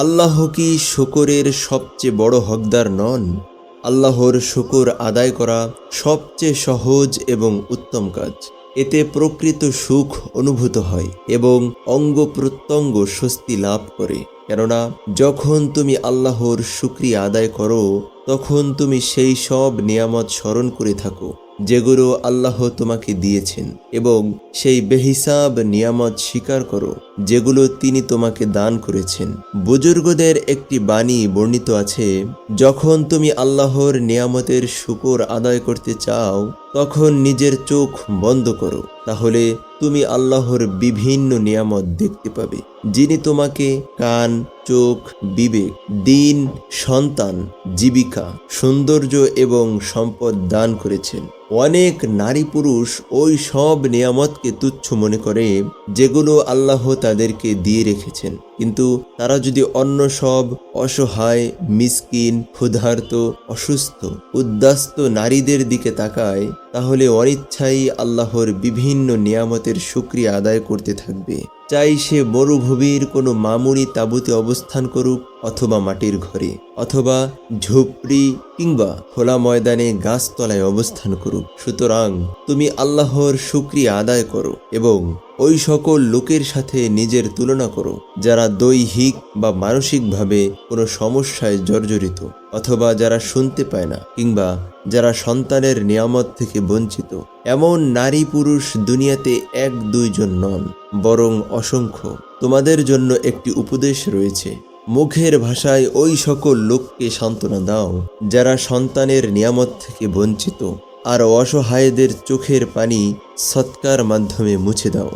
আল্লাহ কি শুকরের সবচেয়ে বড় হকদার নন? আল্লাহর শুকর আদায় করা সবচেয়ে সহজ এবং উত্তম কাজ। এতে প্রকৃত সুখ অনুভূত হয় এবং অঙ্গ প্রত্যঙ্গ স্বস্তি লাভ করে। কেননা যখন তুমি আল্লাহর শুকরিয়া আদায় করো, তখন তুমি সেই সব নিয়ামত স্মরণ করে থাকো যেগুলো আল্লাহ তোমাকে দিয়েছেন, এবং সেই বেহিসাব নিয়ামত স্বীকার করো যেগুলো তিনি তোমাকে দান করেছেন। বুজুর্গদের একটি বাণী বর্ণিত আছে, যখন তুমি আল্লাহর নিয়ামতের শুকর আদায় করতে চাও, তখন নিজের চোখ বন্ধ করো, তাহলে তুমি আল্লাহর বিভিন্ন নিয়ামত দেখতে পাবে, যিনি তোমাকে কান, চোখ, বিবেক, দিন, সন্তান, জীবিকা, সৌন্দর্য এবং সম্পদ দান করেছেন। অনেক নারী পুরুষ ওই সব নিয়ামতকে তুচ্ছ মনে করে যেগুলো আল্লাহ তাদেরকে দিয়ে রেখেছেন, কিন্তু তারা যদি অন্য সব অসহায়, মিসকিন, ক্ষুধার্ত, অসুস্থ, উদ্বাস্ত নারীদের দিকে তাকায়, তাহলে অনিচ্ছাই আল্লাহর বিভিন্ন নিয়ামতের শুকরিয়া আদায় করতে থাকবে। চাই সে মরুভূমির কোনো মামুনি তাঁবুতে অবস্থান করুক, অথবা মাটির ঘরে, অথবা ঝুপড়ি কিংবা খোলা ময়দানে গাছতলায় অবস্থান করুক। সুতরাং তুমি আল্লাহর শুকরিয়া আদায় করো এবং ওই সকল লোকের সাথে নিজের তুলনা করো যারা দৈহিক বা মানসিকভাবে কোনো সমস্যায় জর্জরিত, অথবা যারা শুনতে পায় না, কিংবা যারা সন্তানের নিয়ামত থেকে বঞ্চিত। এমন নারী পুরুষ দুনিয়াতে 1-2 জন নন, বরং অসংখ্য। তোমাদের জন্য একটি উপদেশ রয়েছে, মুখের ভাষায় ওই সকল লোককে সান্ত্বনা দাও যারা সন্তানের নিয়ামত থেকে বঞ্চিত, আর অসহায়দের চোখের পানি সৎকার মাধ্যমে মুছে দাও।